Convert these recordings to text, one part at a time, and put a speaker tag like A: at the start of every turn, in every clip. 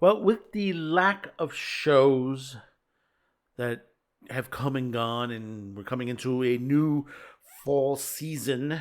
A: Well, with the lack of shows that have come and gone, and we're coming into a new fall season,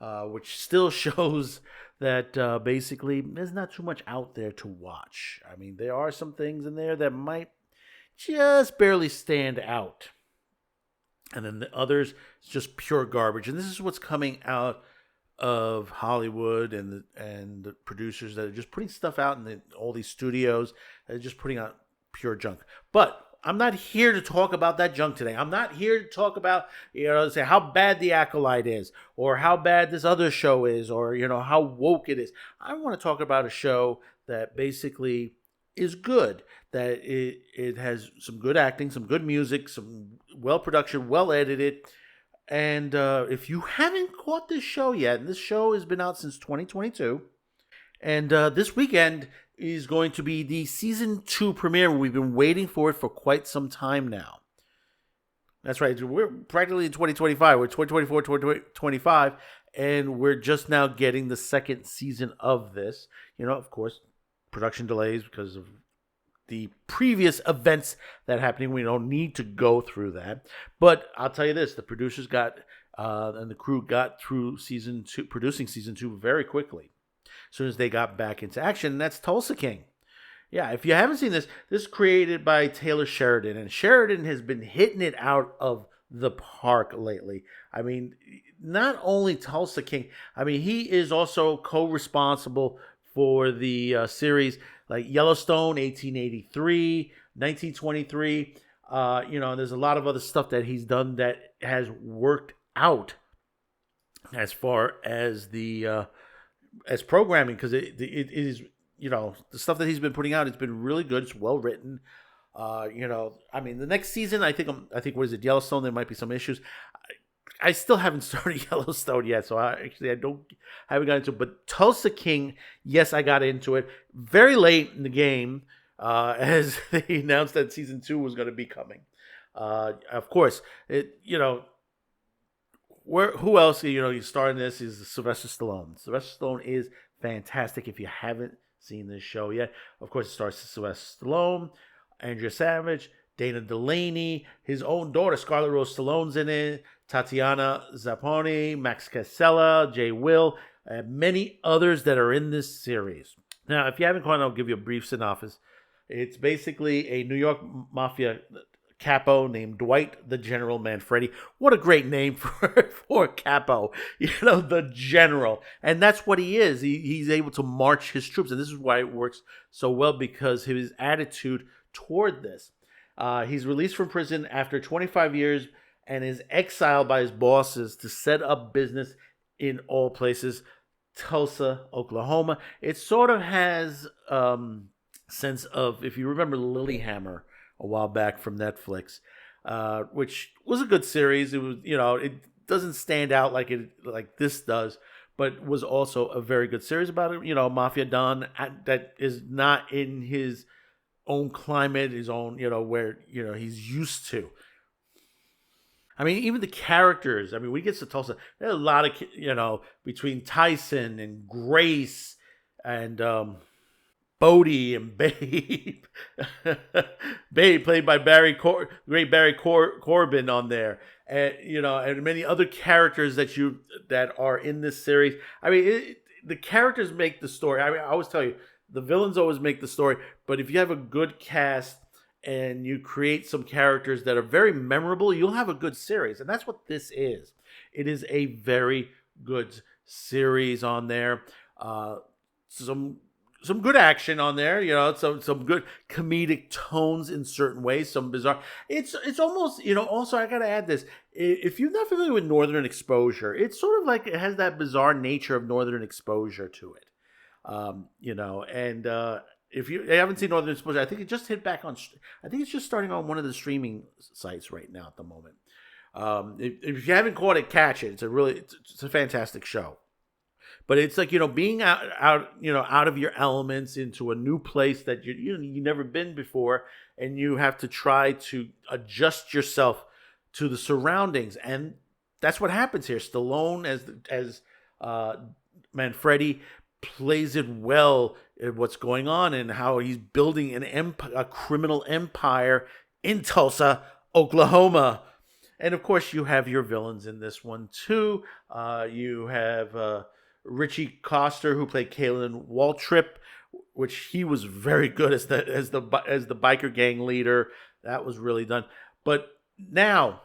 A: which still shows that basically there's not too much out there to watch. I mean, there are some things in there that might just barely stand out. And then the others, it's just pure garbage. And this is what's coming out of Hollywood and the producers that are just putting stuff out in all these studios that are just putting out pure junk. But I'm not here to talk about that junk today. I'm not here to talk about, say how bad The Acolyte is, or how bad this other show is, or, how woke it is. I want to talk about a show that basically is good, that it has some good acting, some good music, some well production, well edited. And if you haven't caught this show yet, and this show has been out since 2022, and this weekend is going to be the season 2 premiere. We've been waiting for it for quite some time now. That's right. We're practically in 2025. We're 2024, 2025, and we're just now getting the second season of this. Of course, production delays because of the previous events that happening. We don't need to go through that. But I'll tell you this, the producers got and the crew got through producing season 2 very quickly. As soon as they got back into action, and that's Tulsa King. Yeah, if you haven't seen this is created by Taylor Sheridan, and Sheridan has been hitting it out of the park lately. I mean, not only Tulsa King, I mean, he is also co-responsible for the series like Yellowstone, 1883, 1923. And there's a lot of other stuff that he's done that has worked out as far as the as programming, because it is, the stuff that he's been putting out, it's been really good. It's well written. I mean, the next season, I think what is it, Yellowstone? There might be some issues. I still haven't started Yellowstone yet, so I haven't got into it. But Tulsa King, yes, I got into it very late in the game, as they announced that season 2 was going to be coming. Of course, who else, starring this is Sylvester Stallone. Sylvester Stallone is fantastic. If you haven't seen this show yet, of course, it stars Sylvester Stallone, Andrea Savage, Dana Delaney, his own daughter, Scarlett Rose Stallone's in it, Tatiana Zapponi, Max Casella, Jay Will, and many others that are in this series. Now, if you haven't caught, I'll give you a brief synopsis. It's basically a New York mafia capo named Dwight the General Manfredi. What a great name for capo, the general. And that's what he is. He's able to march his troops. And this is why it works so well, because his attitude toward this. He's released from prison after 25 years and is exiled by his bosses to set up business in all places, Tulsa, Oklahoma. It sort of has sense of, if you remember Lilyhammer a while back from Netflix, which was a good series. It was, it doesn't stand out like this does, but was also a very good series about a mafia don that is not in his own climate, his own, where he's used to. I mean, even the characters. I mean, when he gets to Tulsa, there's a lot of, between Tyson and Grace and Bodie and Babe. Babe, played by great Barry Corbin on there. And, and many other characters that are in this series. I mean, the characters make the story. I mean, I always tell you, the villains always make the story. But if you have a good cast and you create some characters that are very memorable, you'll have a good series. And that's what this is. It is a very good series on there. Some good action on there, some good comedic tones in certain ways, some bizarre. It's almost, also I got to add this. If you're not familiar with Northern Exposure, it's sort of like it has that bizarre nature of Northern Exposure to it. If you haven't seen Northern Exposure, I think it just hit back on. I think it's just starting on one of the streaming sites right now at the moment. If you haven't caught it, catch it. It's a fantastic show. But it's like, being out of your elements into a new place that you've never been before, and you have to try to adjust yourself to the surroundings, and that's what happens here. Stallone as Manfredi plays it well at what's going on and how he's building a criminal empire in Tulsa, Oklahoma. And of course, you have your villains in this one too. You have Richie Coster, who played Kalen Waltrip, which he was very good as the biker gang leader. That was really done. But now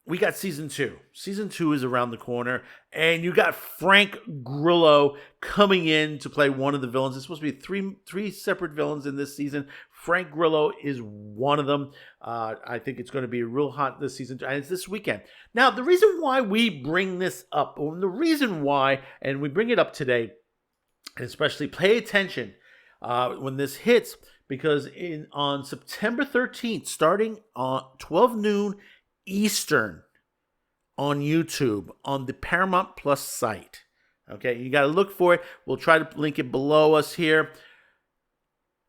A: we got season 2. Season 2 is around the corner, and you got Frank Grillo coming in to play one of the villains. It's supposed to be three separate villains in this season. Frank Grillo is one of them. I think it's going to be real hot this season, and it's this weekend. Now, the reason why we bring this up, and the reason why, and we bring it up today, and especially pay attention when this hits, because on September 13th, starting on 12 noon Eastern on YouTube, on the Paramount Plus site. Okay, you got to look for it. We'll try to link it below us here.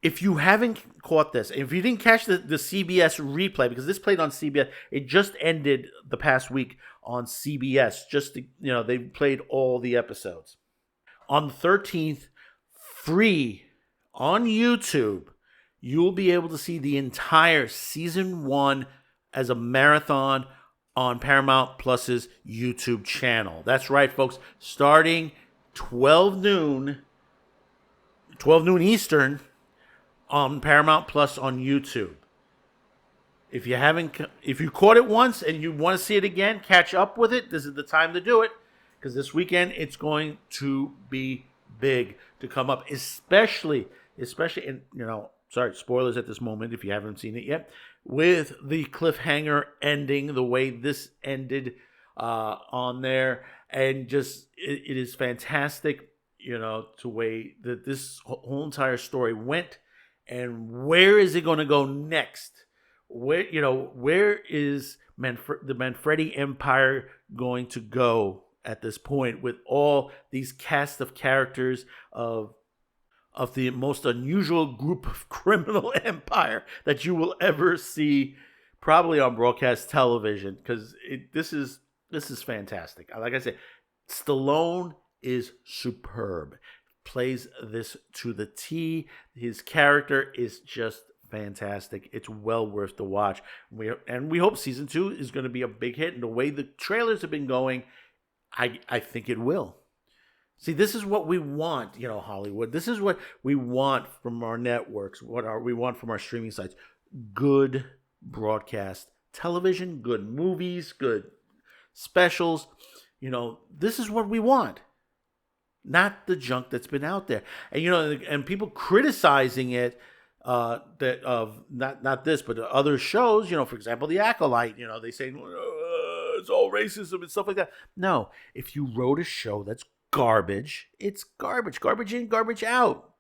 A: If you haven't caught this, if you didn't catch the CBS replay, because this played on CBS, it just ended the past week on CBS. They played all the episodes. On the 13th, free on YouTube, you'll be able to see the entire season 1 as a marathon on Paramount Plus's YouTube channel. That's right, folks. Starting 12 noon Eastern on Paramount Plus on YouTube. If you caught it once and you want to see it again, catch up with it, this is the time to do it, because this weekend it's going to be big to come up, especially in, sorry, spoilers at this moment if you haven't seen it yet, with the cliffhanger ending the way this ended on there. And just, it is fantastic, to way that this whole entire story went, and where is it going to go next? Where is the Manfredi Empire going to go at this point, with all these cast of characters of the most unusual group of criminal empire that you will ever see, probably on broadcast television, because this is fantastic. Like I said, Stallone is superb, plays this to the T. His character is just fantastic. It's well worth the watch. We hope season 2 is going to be a big hit, and the way the trailers have been going, I think it will. See, this is what we want, Hollywood. This is what we want from our networks, we want from our streaming sites. Good broadcast television, good movies, good specials. This is what we want. Not the junk that's been out there. And, and people criticizing it, that of not this, but other shows, for example, The Acolyte, they say, it's all racism and stuff like that. No, if you wrote a show that's garbage, it's garbage. Garbage in, garbage out.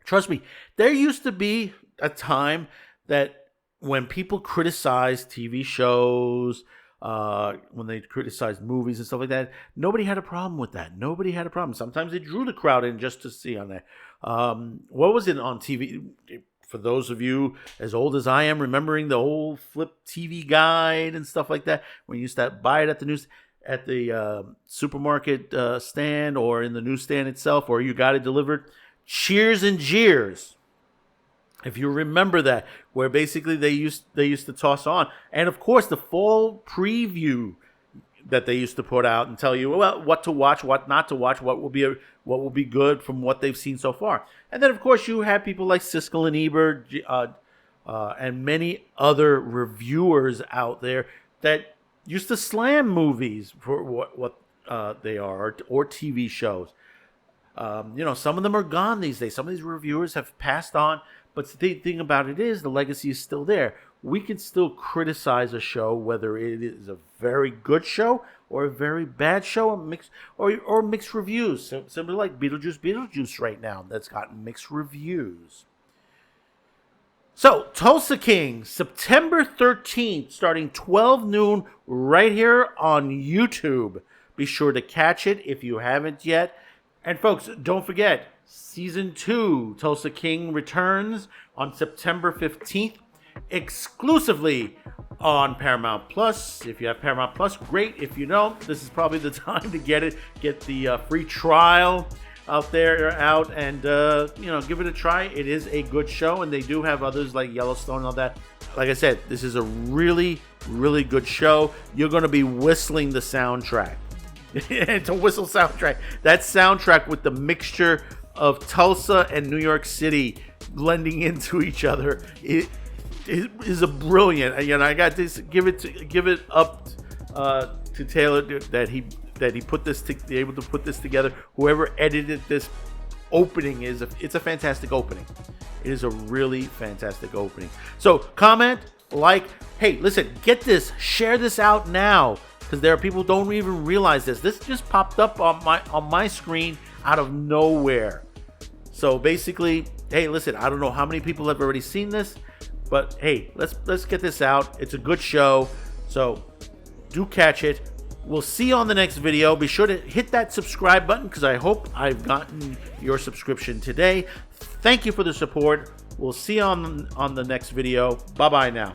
A: Trust me, there used to be a time that when people criticized TV shows, when they criticized movies and stuff like that, nobody had a problem with that. Nobody had a problem. Sometimes they drew the crowd in just to see on there. What was it on TV? For those of you as old as I am, remembering the old flip TV guide and stuff like that, when you used to buy it at the supermarket stand or in the newsstand itself, or you got it delivered. Cheers and Jeers, if you remember that, where basically they used to toss on, and of course the fall preview that they used to put out and tell you what to watch, what not to watch, what will be good from what they've seen so far. And then of course you have people like Siskel and Ebert and many other reviewers out there that used to slam movies for what they are, or TV shows. Some of them are gone these days. Some of these reviewers have passed on. But the thing about it is, the legacy is still there. We can still criticize a show, whether it is a very good show or a very bad show, or mixed reviews. Something like Beetlejuice right now, that's gotten mixed reviews. So, Tulsa King, September 13th, starting 12 noon, right here on YouTube. Be sure to catch it if you haven't yet. And folks, don't forget, Season 2, Tulsa King, returns on September 15th, exclusively on Paramount Plus. If you have Paramount Plus, great. If you don't, this is probably the time to get it. Get the free trial. out and give it a try. It is a good show, and they do have others like Yellowstone and all that. Like I said, this is a really, really good show. You're going to be whistling the soundtrack. It's a whistle soundtrack. That soundtrack with the mixture of Tulsa and New York City blending into each other, it is a brilliant. I got this. Give it up to Taylor that he able to put this together. Whoever edited this opening it's a fantastic opening. It is a really fantastic opening. So comment, like, hey, listen, get this, share this out now, because there are people who don't even realize this. This just popped up on my screen out of nowhere. So basically, hey, listen, I don't know how many people have already seen this, but hey, let's get this out. It's a good show, so do catch it. We'll see you on the next video. Be sure to hit that subscribe button, because I hope I've gotten your subscription today. Thank you for the support. We'll see you on the next video. Bye-bye now.